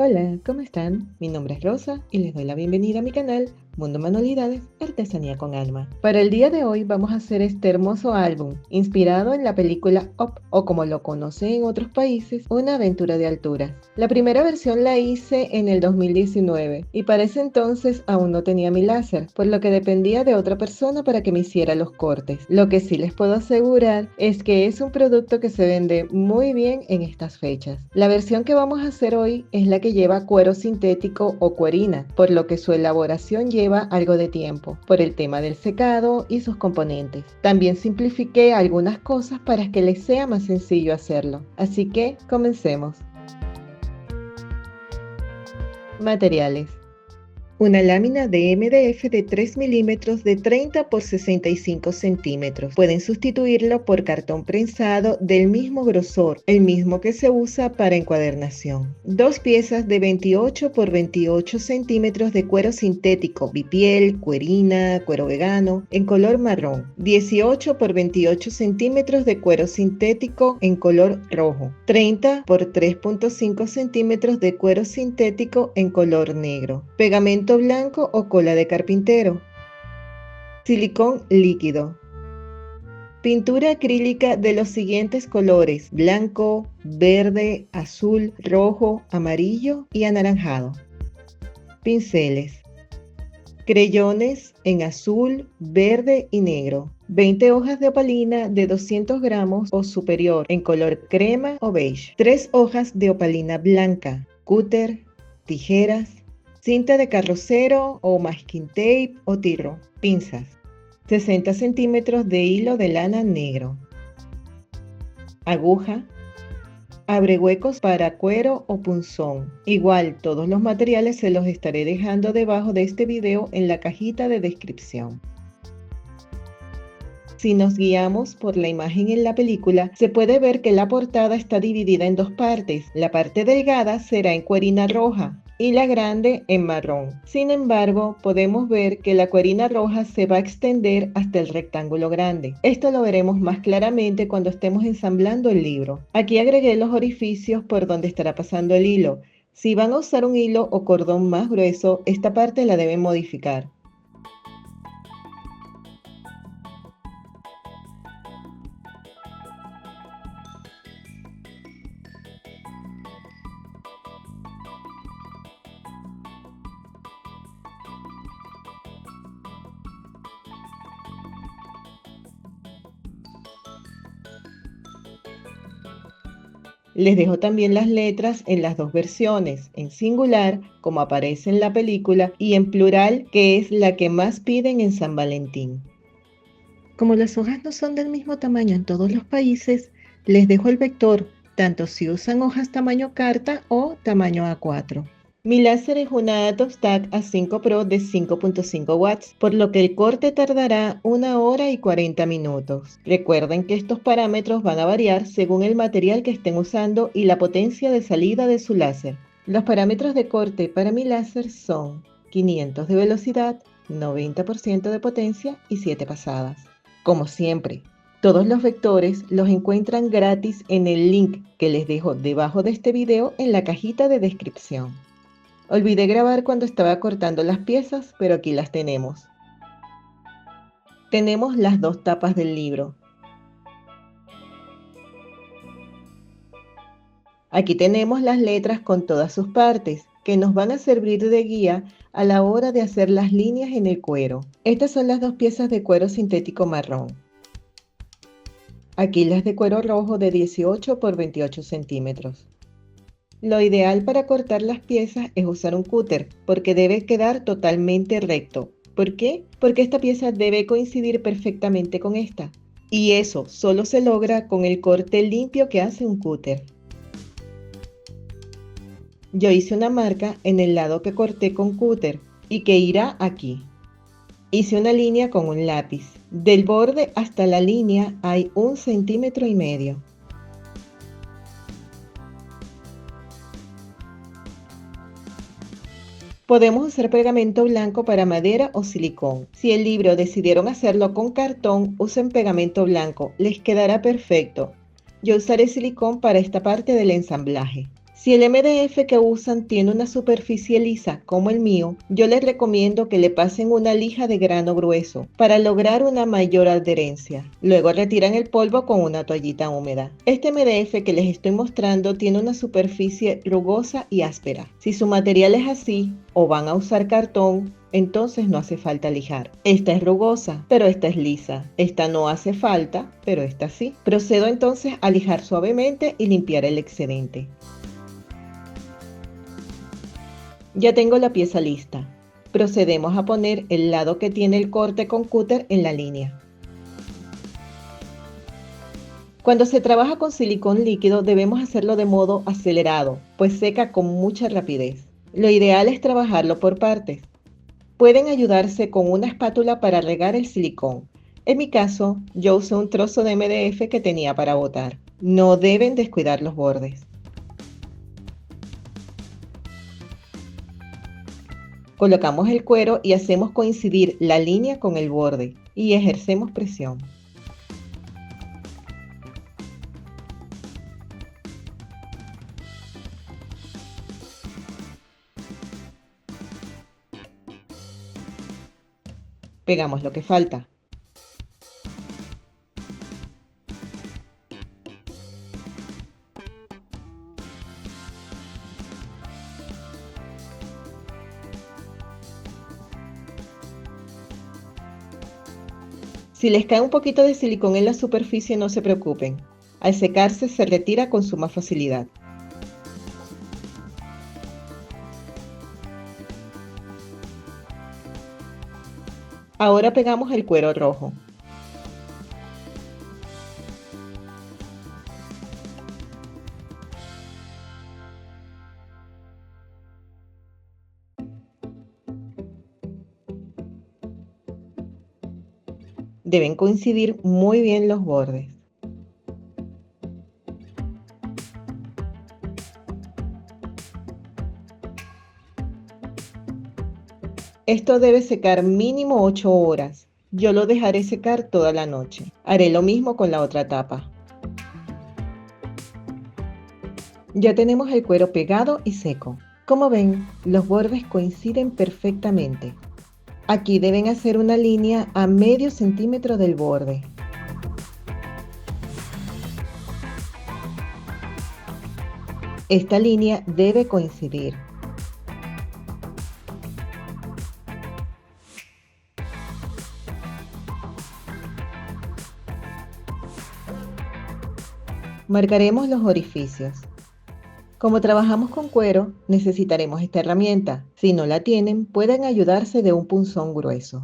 Hola, ¿cómo están? Mi nombre es Rosa y les doy la bienvenida a mi canal Mundo Manualidades, Artesanía con Alma. Para el día de hoy vamos a hacer este hermoso álbum, inspirado en la película Up, o como lo conocen en otros países, Una aventura de alturas. La primera versión la hice en el 2019 y para ese entonces aún no tenía mi láser, por lo que dependía de otra persona para que me hiciera los cortes. Lo que sí les puedo asegurar es que es un producto que se vende muy bien en estas fechas. La versión que vamos a hacer hoy es la que lleva cuero sintético o cuerina, por lo que su elaboración lleva algo de tiempo, por el tema del secado y sus componentes. También simplifiqué algunas cosas para que les sea más sencillo hacerlo. Así que comencemos. Materiales: una lámina de MDF de 3 milímetros de 30 por 65 centímetros. Pueden sustituirlo por cartón prensado del mismo grosor, el mismo que se usa para encuadernación. 2 piezas de 28 por 28 centímetros de cuero sintético, bipiel, cuerina, cuero vegano, en color marrón. 18 por 28 centímetros de cuero sintético en color rojo. 30 por 3.5 centímetros de cuero sintético en color negro. Pegamento blanco o cola de carpintero. Silicón líquido. Pintura acrílica de los siguientes colores: blanco, verde, azul, rojo, amarillo y anaranjado. Pinceles. Creyones en azul, verde y negro. 20 hojas de opalina de 200 gramos o superior en color crema o beige. 3 hojas de opalina blanca. Cúter, tijeras, cinta de carrocero o masking tape o tiro, pinzas, 60 centímetros de hilo de lana negro, aguja, abrehuecos para cuero o punzón. Igual, todos los materiales se los estaré dejando debajo de este video en la cajita de descripción. Si nos guiamos por la imagen en la película, se puede ver que la portada está dividida en dos partes. La parte delgada será en cuerina roja y la grande en marrón. Sin embargo, podemos ver que la cuerina roja se va a extender hasta el rectángulo grande. Esto lo veremos más claramente cuando estemos ensamblando el libro. Aquí agregué los orificios por donde estará pasando el hilo. Si van a usar un hilo o cordón más grueso, esta parte la deben modificar. Les dejo también las letras en las dos versiones, en singular, como aparece en la película, y en plural, que es la que más piden en San Valentín. Como las hojas no son del mismo tamaño en todos los países, les dejo el vector, tanto si usan hojas tamaño carta o tamaño A4. Mi láser es una Atos TAC A5 Pro de 5.5 watts, por lo que el corte tardará 1 hora y 40 minutos. Recuerden que estos parámetros van a variar según el material que estén usando y la potencia de salida de su láser. Los parámetros de corte para mi láser son 500 de velocidad, 90% de potencia y 7 pasadas. Como siempre, todos los vectores los encuentran gratis en el link que les dejo debajo de este video en la cajita de descripción. Olvidé grabar cuando estaba cortando las piezas, pero aquí las tenemos. Tenemos las dos tapas del libro. Aquí tenemos las letras con todas sus partes, que nos van a servir de guía a la hora de hacer las líneas en el cuero. Estas son las dos piezas de cuero sintético marrón. Aquí las de cuero rojo de 18 por 28 centímetros. Lo ideal para cortar las piezas es usar un cúter, porque debe quedar totalmente recto. ¿Por qué? Porque esta pieza debe coincidir perfectamente con esta. Y eso solo se logra con el corte limpio que hace un cúter. Yo hice una marca en el lado que corté con cúter y que irá aquí. Hice una línea con un lápiz. Del borde hasta la línea hay 1,5 centímetros. Podemos usar pegamento blanco para madera o silicón. Si el libro decidieron hacerlo con cartón, usen pegamento blanco, les quedará perfecto. Yo usaré silicón para esta parte del ensamblaje. Si el MDF que usan tiene una superficie lisa como el mío, yo les recomiendo que le pasen una lija de grano grueso para lograr una mayor adherencia. Luego retiran el polvo con una toallita húmeda. Este MDF que les estoy mostrando tiene una superficie rugosa y áspera. Si su material es así o van a usar cartón, entonces no hace falta lijar. Esta es rugosa, pero esta es lisa. Esta no hace falta, pero esta sí. Procedo entonces a lijar suavemente y limpiar el excedente. Ya tengo la pieza lista. Procedemos a poner el lado que tiene el corte con cúter en la línea. Cuando se trabaja con silicón líquido debemos hacerlo de modo acelerado, pues seca con mucha rapidez. Lo ideal es trabajarlo por partes. Pueden ayudarse con una espátula para regar el silicón. En mi caso, yo usé un trozo de MDF que tenía para botar. No deben descuidar los bordes. Colocamos el cuero y hacemos coincidir la línea con el borde y ejercemos presión. Pegamos lo que falta. Si les cae un poquito de silicón en la superficie, no se preocupen. Al secarse se retira con suma facilidad. Ahora pegamos el cuero rojo. Deben coincidir muy bien los bordes. Esto debe secar mínimo 8 horas. Yo lo dejaré secar toda la noche. Haré lo mismo con la otra tapa. Ya tenemos el cuero pegado y seco. Como ven, los bordes coinciden perfectamente. Aquí deben hacer una línea a medio centímetro del borde. Esta línea debe coincidir. Marcaremos los orificios. Como trabajamos con cuero, necesitaremos esta herramienta. Si no la tienen, pueden ayudarse de un punzón grueso.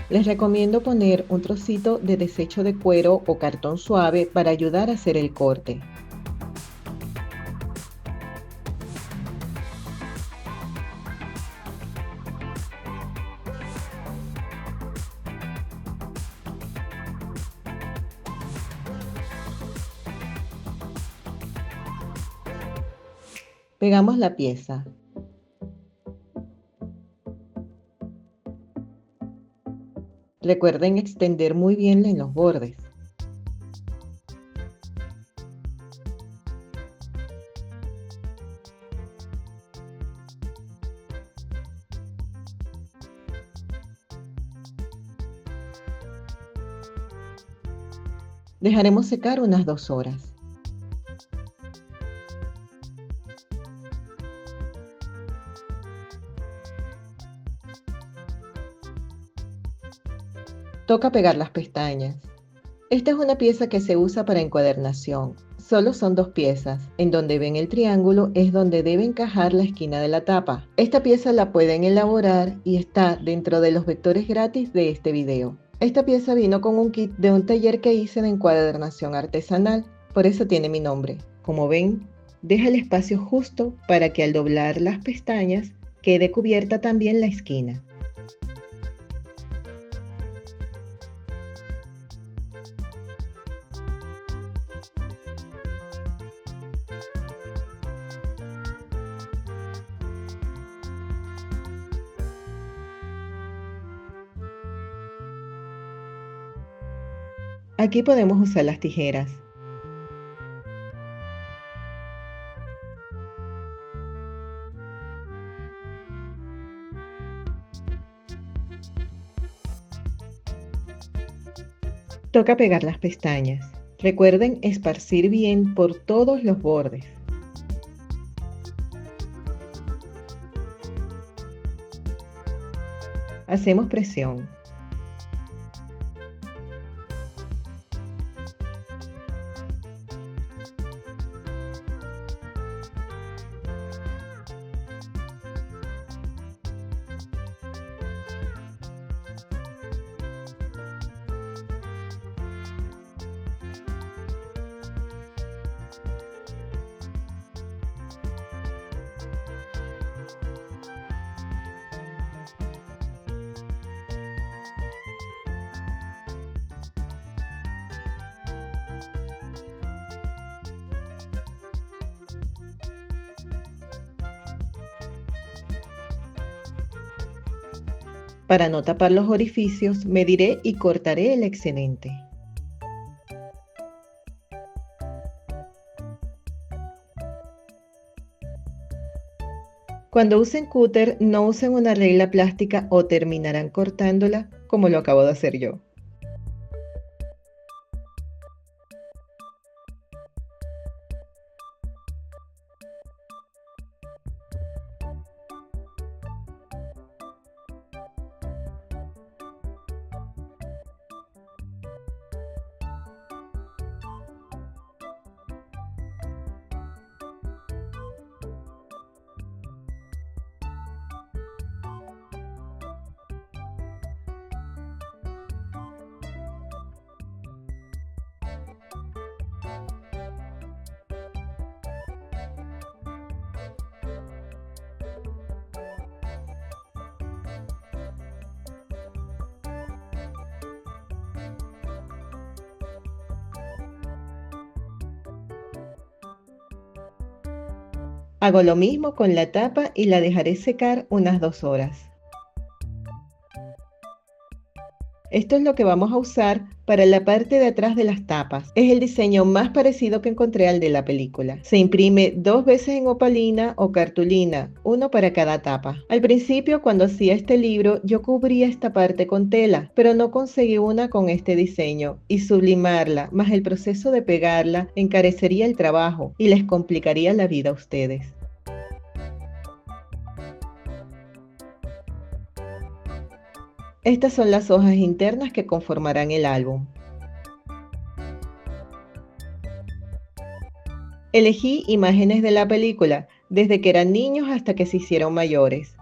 Les recomiendo poner un trocito de desecho de cuero o cartón suave para ayudar a hacer el corte. Pegamos la pieza. Recuerden extender muy bien en los bordes. Dejaremos secar unas 2 horas. Toca pegar las pestañas. Esta es una pieza que se usa para encuadernación. Solo son 2 piezas. En donde ven el triángulo es donde debe encajar la esquina de la tapa. Esta pieza la pueden elaborar y está dentro de los vectores gratis de este video. Esta pieza vino con un kit de un taller que hice de encuadernación artesanal. Por eso tiene mi nombre. Como ven, deja el espacio justo para que al doblar las pestañas quede cubierta también la esquina. Aquí podemos usar las tijeras. Toca pegar las pestañas. Recuerden esparcir bien por todos los bordes. Hacemos presión. Para no tapar los orificios, mediré y cortaré el excedente. Cuando usen cúter, no usen una regla plástica o terminarán cortándola como lo acabo de hacer yo. Hago lo mismo con la tapa y la dejaré secar unas 2 horas. Esto es lo que vamos a usar para la parte de atrás de las tapas. Es el diseño más parecido que encontré al de la película. Se imprime 2 veces en opalina o cartulina, uno para cada tapa. Al principio, cuando hacía este libro, yo cubría esta parte con tela, pero no conseguí una con este diseño y sublimarla, más el proceso de pegarla, encarecería el trabajo y les complicaría la vida a ustedes. Estas son las hojas internas que conformarán el álbum. Elegí imágenes de la película, desde que eran niños hasta que se hicieron mayores.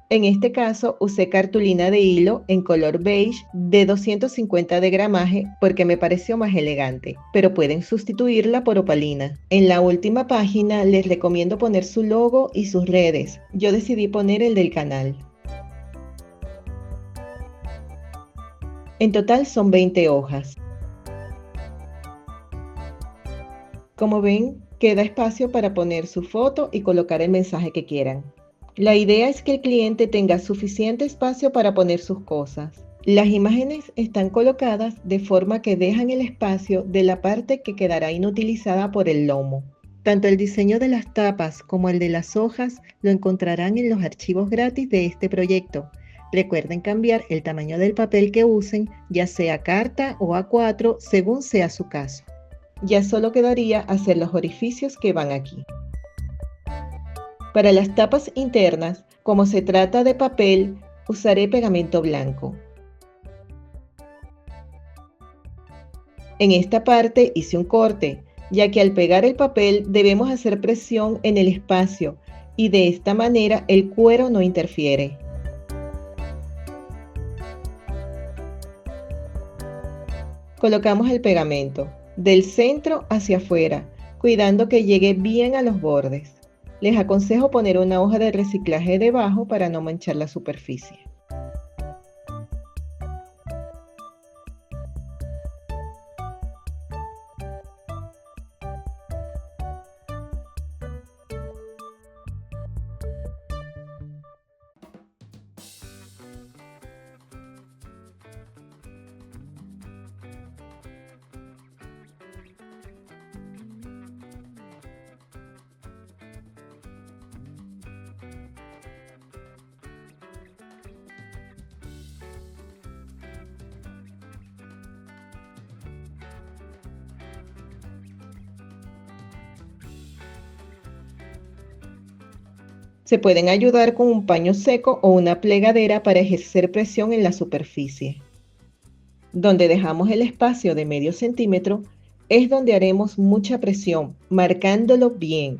En este caso usé cartulina de hilo en color beige de 250 de gramaje porque me pareció más elegante, pero pueden sustituirla por opalina. En la última página les recomiendo poner su logo y sus redes. Yo decidí poner el del canal. En total son 20 hojas. Como ven, queda espacio para poner su foto y colocar el mensaje que quieran. La idea es que el cliente tenga suficiente espacio para poner sus cosas. Las imágenes están colocadas de forma que dejan el espacio de la parte que quedará inutilizada por el lomo. Tanto el diseño de las tapas como el de las hojas lo encontrarán en los archivos gratis de este proyecto. Recuerden cambiar el tamaño del papel que usen, ya sea carta o A4, según sea su caso. Ya solo quedaría hacer los orificios que van aquí. Para las tapas internas, como se trata de papel, usaré pegamento blanco. En esta parte hice un corte, ya que al pegar el papel debemos hacer presión en el espacio y de esta manera el cuero no interfiere. Colocamos el pegamento del centro hacia afuera, cuidando que llegue bien a los bordes. Les aconsejo poner una hoja de reciclaje debajo para no manchar la superficie. Se pueden ayudar con un paño seco o una plegadera para ejercer presión en la superficie. Donde dejamos el espacio de medio centímetro es donde haremos mucha presión, marcándolo bien.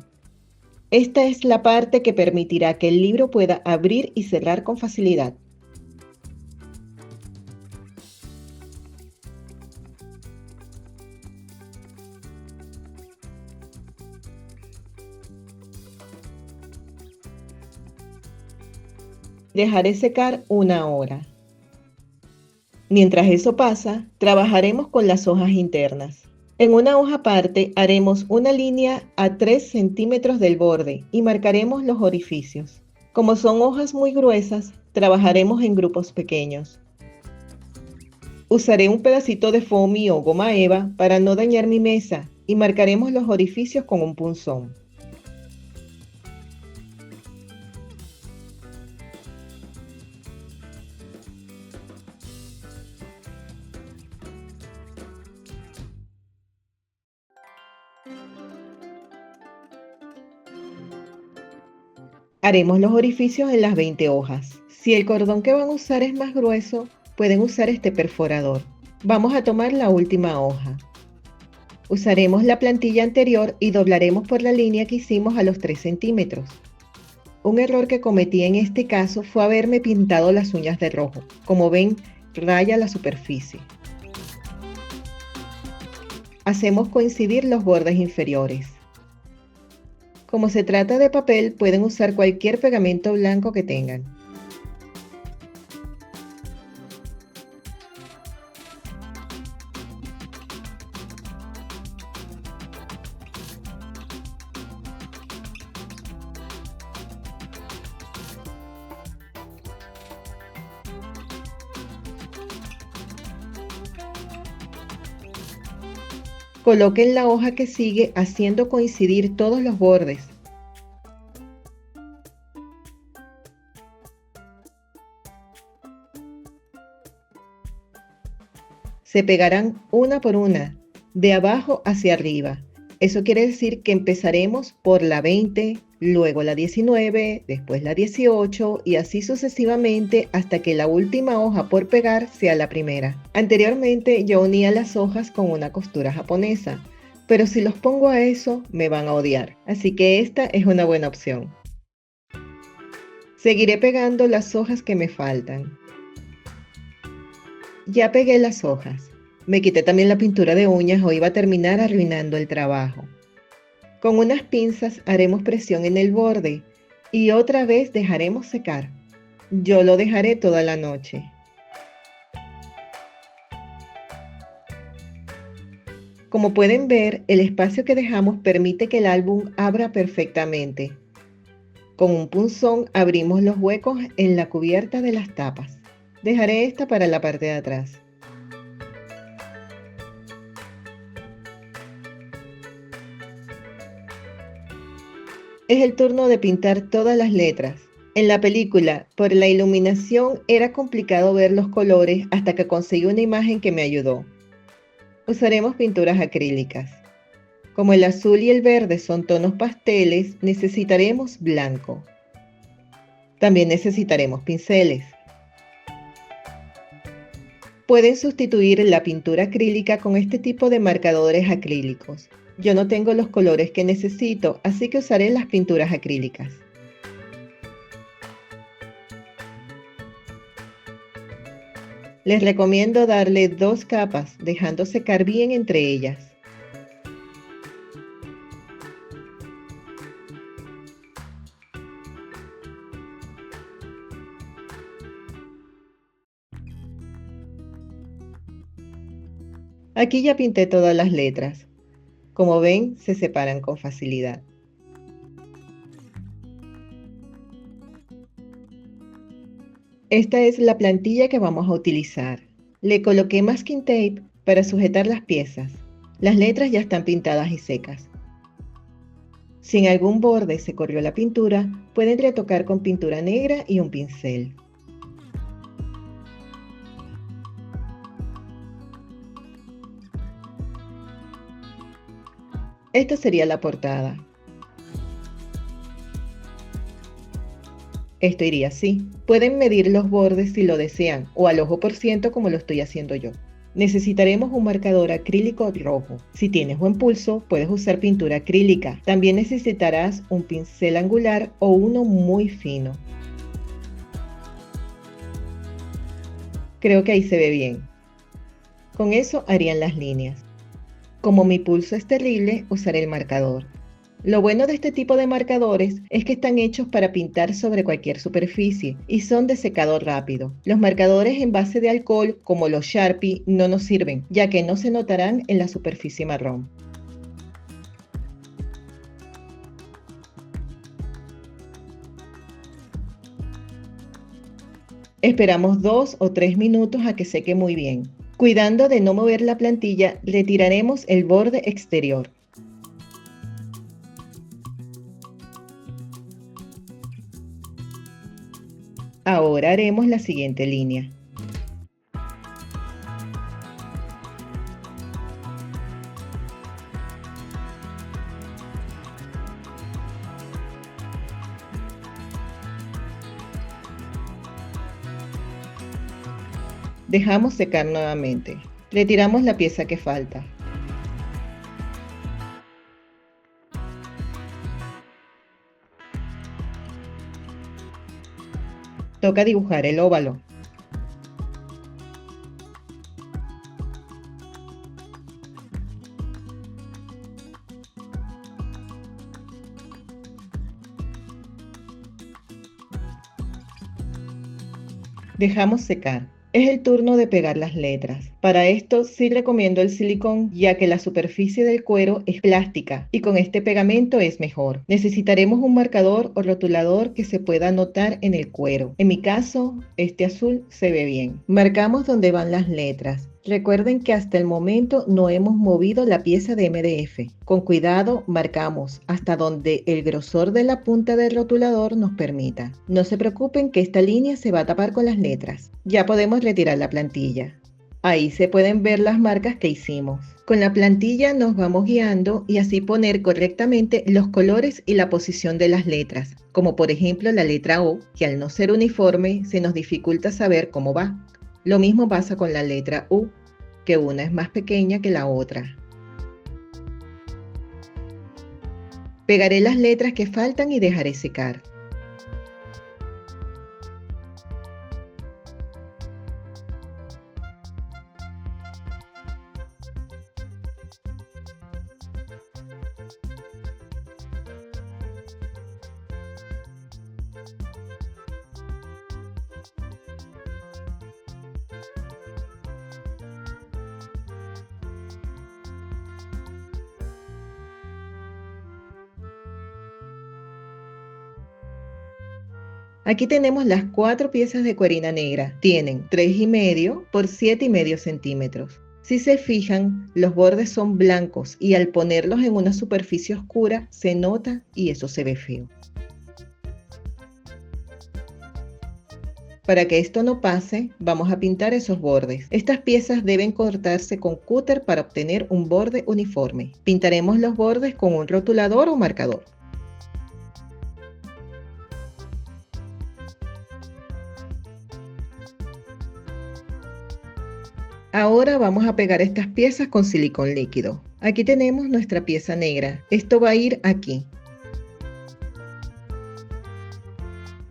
Esta es la parte que permitirá que el libro pueda abrir y cerrar con facilidad. Dejaré secar 1 hora. Mientras eso pasa, trabajaremos con las hojas internas. En una hoja aparte haremos una línea a 3 centímetros del borde y marcaremos los orificios. Como son hojas muy gruesas, trabajaremos en grupos pequeños. Usaré un pedacito de foamy o goma eva para no dañar mi mesa y marcaremos los orificios con un punzón. Haremos los orificios en las 20 hojas. Si el cordón que van a usar es más grueso, pueden usar este perforador. Vamos a tomar la última hoja. Usaremos la plantilla anterior y doblaremos por la línea que hicimos a los 3 centímetros. Un error que cometí en este caso fue haberme pintado las uñas de rojo. Como ven, raya la superficie. Hacemos coincidir los bordes inferiores. Como se trata de papel, pueden usar cualquier pegamento blanco que tengan. Coloquen la hoja que sigue haciendo coincidir todos los bordes. Se pegarán una por una, de abajo hacia arriba. Eso quiere decir que empezaremos por la 20, luego la 19, después la 18 y así sucesivamente hasta que la última hoja por pegar sea la primera. Anteriormente yo unía las hojas con una costura japonesa, pero si los pongo a eso me van a odiar, así que esta es una buena opción. Seguiré pegando las hojas que me faltan. Ya pegué las hojas. Me quité también la pintura de uñas o iba a terminar arruinando el trabajo. Con unas pinzas haremos presión en el borde y otra vez dejaremos secar. Yo lo dejaré toda la noche. Como pueden ver, el espacio que dejamos permite que el álbum abra perfectamente. Con un punzón abrimos los huecos en la cubierta de las tapas. Dejaré esta para la parte de atrás. Es el turno de pintar todas las letras. En la película, por la iluminación, era complicado ver los colores hasta que conseguí una imagen que me ayudó. Usaremos pinturas acrílicas. Como el azul y el verde son tonos pasteles, necesitaremos blanco. También necesitaremos pinceles. Pueden sustituir la pintura acrílica con este tipo de marcadores acrílicos. Yo no tengo los colores que necesito, así que usaré las pinturas acrílicas. Les recomiendo darle 2 capas, dejando secar bien entre ellas. Aquí ya pinté todas las letras. Como ven, se separan con facilidad. Esta es la plantilla que vamos a utilizar. Le coloqué masking tape para sujetar las piezas. Las letras ya están pintadas y secas. Si en algún borde se corrió la pintura, pueden retocar con pintura negra y un pincel. Esta sería la portada. Esto iría así. Pueden medir los bordes si lo desean o al ojo por ciento como lo estoy haciendo yo. Necesitaremos un marcador acrílico rojo. Si tienes buen pulso, puedes usar pintura acrílica. También necesitarás un pincel angular o uno muy fino. Creo que ahí se ve bien. Con eso harían las líneas. Como mi pulso es terrible, usaré el marcador. Lo bueno de este tipo de marcadores es que están hechos para pintar sobre cualquier superficie y son de secado rápido. Los marcadores en base de alcohol, como los Sharpie, no nos sirven, ya que no se notarán en la superficie marrón. Esperamos 2 o 3 minutos a que seque muy bien. Cuidando de no mover la plantilla, retiraremos el borde exterior. Ahora haremos la siguiente línea. Dejamos secar nuevamente. Retiramos la pieza que falta. Toca dibujar el óvalo. Dejamos secar. Es el turno de pegar las letras. Para esto sí recomiendo el silicón, ya que la superficie del cuero es plástica y con este pegamento es mejor. Necesitaremos un marcador o rotulador que se pueda notar en el cuero. En mi caso, este azul se ve bien. Marcamos donde van las letras. Recuerden que hasta el momento no hemos movido la pieza de MDF. Con cuidado marcamos hasta donde el grosor de la punta del rotulador nos permita. No se preocupen que esta línea se va a tapar con las letras. Ya podemos retirar la plantilla. Ahí se pueden ver las marcas que hicimos. Con la plantilla nos vamos guiando y así poner correctamente los colores y la posición de las letras, como por ejemplo la letra O, que al no ser uniforme se nos dificulta saber cómo va. Lo mismo pasa con la letra U, que una es más pequeña que la otra. Pegaré las letras que faltan y dejaré secar. Aquí tenemos las 4 piezas de cuerina negra. Tienen 3,5 por 7,5 centímetros. Si se fijan, los bordes son blancos y al ponerlos en una superficie oscura se nota y eso se ve feo. Para que esto no pase, vamos a pintar esos bordes. Estas piezas deben cortarse con cúter para obtener un borde uniforme. Pintaremos los bordes con un rotulador o marcador. Ahora vamos a pegar estas piezas con silicón líquido. Aquí tenemos nuestra pieza negra. Esto va a ir aquí.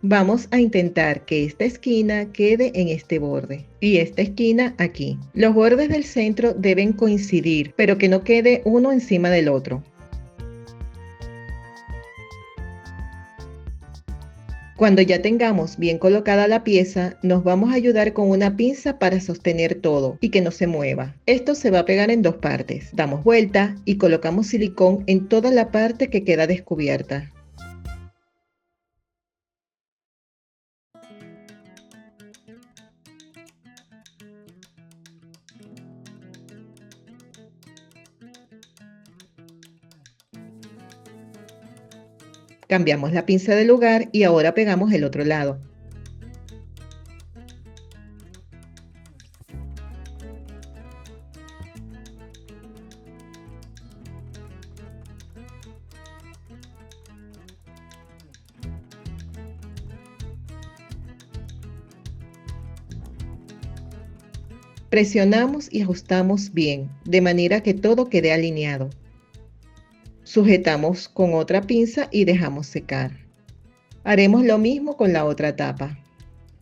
Vamos a intentar que esta esquina quede en este borde y esta esquina aquí. Los bordes del centro deben coincidir, pero que no quede uno encima del otro. Cuando ya tengamos bien colocada la pieza, nos vamos a ayudar con una pinza para sostener todo y que no se mueva. Esto se va a pegar en 2 partes. Damos vuelta y colocamos silicón en toda la parte que queda descubierta. Cambiamos la pinza de lugar y ahora pegamos el otro lado. Presionamos y ajustamos bien, de manera que todo quede alineado. Sujetamos con otra pinza y dejamos secar. Haremos lo mismo con la otra tapa.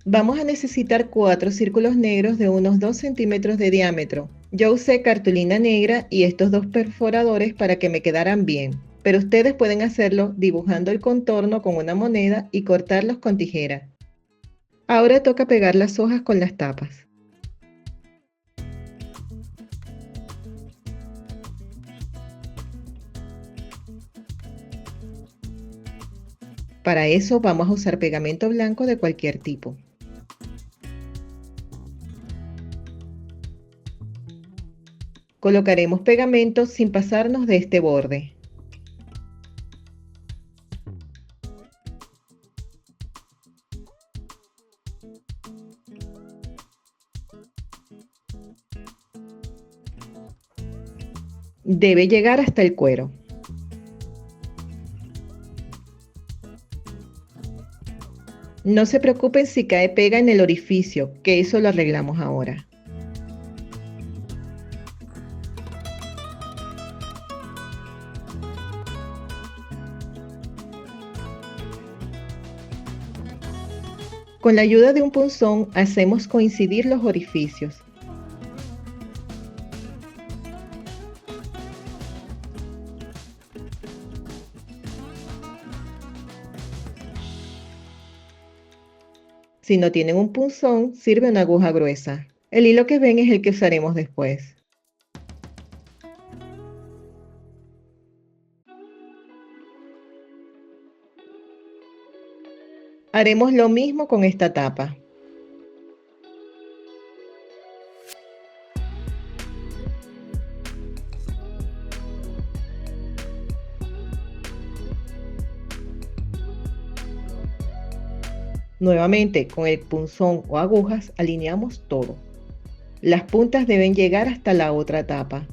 Vamos a necesitar 4 círculos negros de unos 2 centímetros de diámetro. Yo usé cartulina negra y estos 2 perforadores para que me quedaran bien, pero ustedes pueden hacerlo dibujando el contorno con una moneda y cortarlos con tijera. Ahora toca pegar las hojas con las tapas. Para eso vamos a usar pegamento blanco de cualquier tipo. Colocaremos pegamento sin pasarnos de este borde. Debe llegar hasta el cuero. No se preocupen si cae pega en el orificio, que eso lo arreglamos ahora. Con la ayuda de un punzón hacemos coincidir los orificios. Si no tienen un punzón, sirve una aguja gruesa. El hilo que ven es el que usaremos después. Haremos lo mismo con esta tapa. Nuevamente, con el punzón o agujas alineamos todo. Las puntas deben llegar hasta la otra tapa.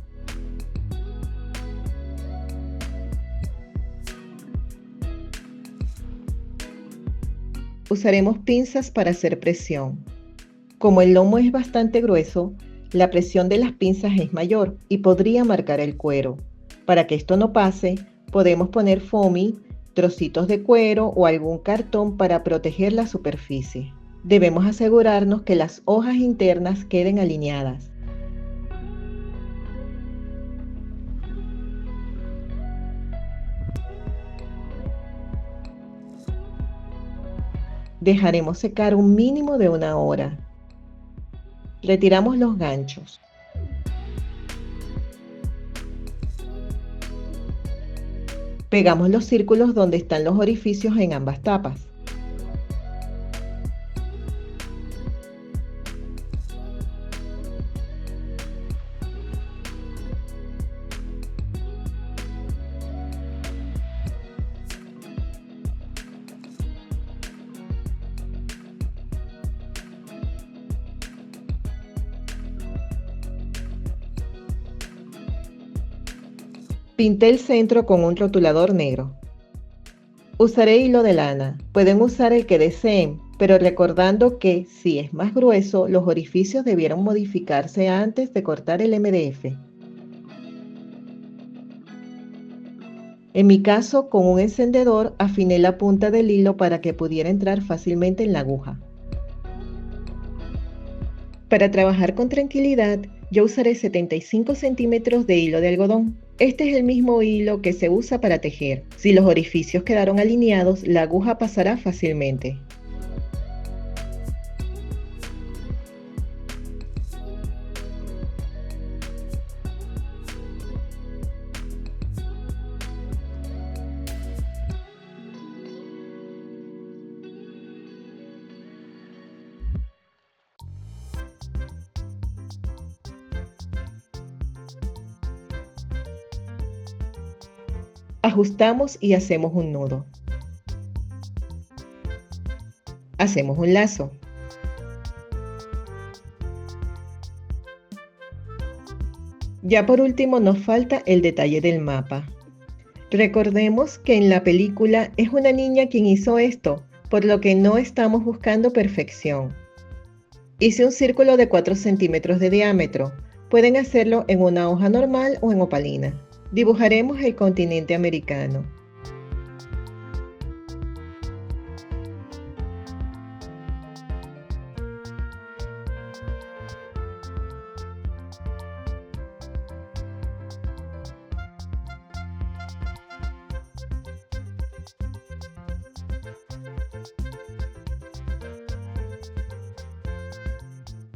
Usaremos pinzas para hacer presión. Como el lomo es bastante grueso, la presión de las pinzas es mayor y podría marcar el cuero. Para que esto no pase, podemos poner foamy, trocitos de cuero o algún cartón para proteger la superficie. Debemos asegurarnos que las hojas internas queden alineadas. Dejaremos secar un mínimo de 1 hora. Retiramos los ganchos. Pegamos los círculos donde están los orificios en ambas tapas. Pinté el centro con un rotulador negro. Usaré hilo de lana. Pueden usar el que deseen, pero recordando que si es más grueso, los orificios debieron modificarse antes de cortar el MDF. En mi caso, con un encendedor afiné la punta del hilo para que pudiera entrar fácilmente en la aguja. Para trabajar con tranquilidad, yo usaré 75 centímetros de hilo de algodón. Este es el mismo hilo que se usa para tejer. Si los orificios quedaron alineados, la aguja pasará fácilmente. Ajustamos y hacemos un nudo. Hacemos un lazo. Ya por último nos falta el detalle del mapa. Recordemos que en la película es una niña quien hizo esto, por lo que no estamos buscando perfección. Hice un círculo de 4 centímetros de diámetro. Pueden hacerlo en una hoja normal o en opalina. Dibujaremos el continente americano.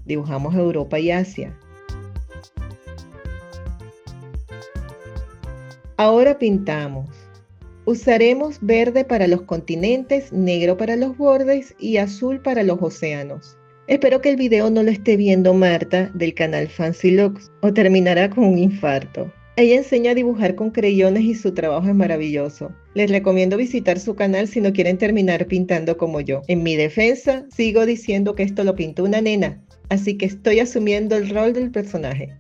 Dibujamos Europa y Asia. Ahora pintamos. Usaremos verde para los continentes, negro para los bordes y azul para los océanos. Espero que el video no lo esté viendo Marta del canal Fancy Looks o terminará con un infarto. Ella enseña a dibujar con creyones y su trabajo es maravilloso. Les recomiendo visitar su canal si no quieren terminar pintando como yo. En mi defensa, sigo diciendo que esto lo pintó una nena, así que estoy asumiendo el rol del personaje.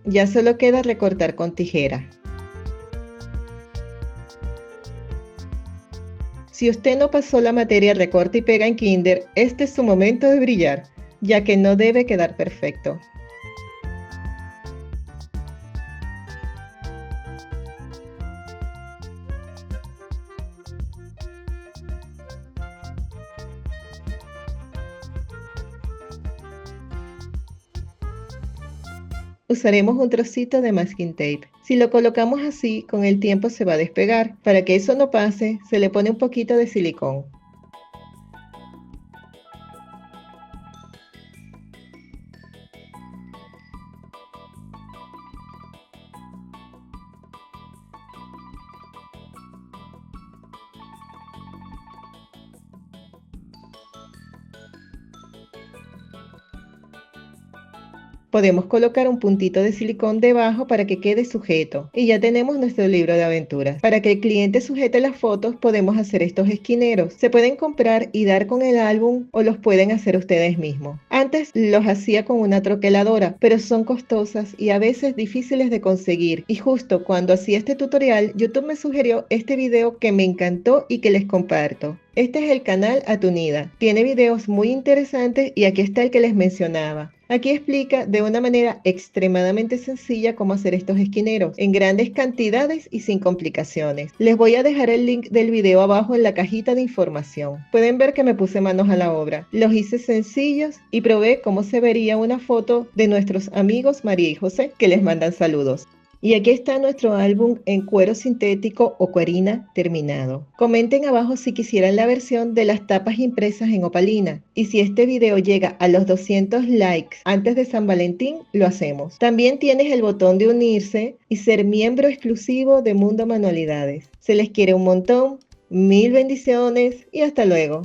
Ya solo queda recortar con tijera. Si usted no pasó la materia recorte y pega en Kinder, este es su momento de brillar, ya que no debe quedar perfecto. Usaremos un trocito de masking tape. Si lo colocamos así, con el tiempo se va a despegar. Para que eso no pase, se le pone un poquito de silicón. Podemos colocar un puntito de silicón debajo para que quede sujeto. Y ya tenemos nuestro libro de aventuras. Para que el cliente sujete las fotos, podemos hacer estos esquineros. Se pueden comprar y dar con el álbum o los pueden hacer ustedes mismos. Antes los hacía con una troqueladora, pero son costosas y a veces difíciles de conseguir. Y justo cuando hacía este tutorial, YouTube me sugirió este video que me encantó y que les comparto. Este es el canal Atunida. Tiene videos muy interesantes y aquí está el que les mencionaba. Aquí explica de una manera extremadamente sencilla cómo hacer estos esquineros en grandes cantidades y sin complicaciones. Les voy a dejar el link del video abajo en la cajita de información. Pueden ver que me puse manos a la obra. Los hice sencillos y probé cómo se vería una foto de nuestros amigos María y José, que les mandan saludos. Y aquí está nuestro álbum en cuero sintético o cuerina terminado. Comenten abajo si quisieran la versión de las tapas impresas en opalina. Y si este video llega a los 200 likes antes de San Valentín, lo hacemos. También tienes el botón de unirse y ser miembro exclusivo de Mundo Manualidades. Se les quiere un montón, mil bendiciones y hasta luego.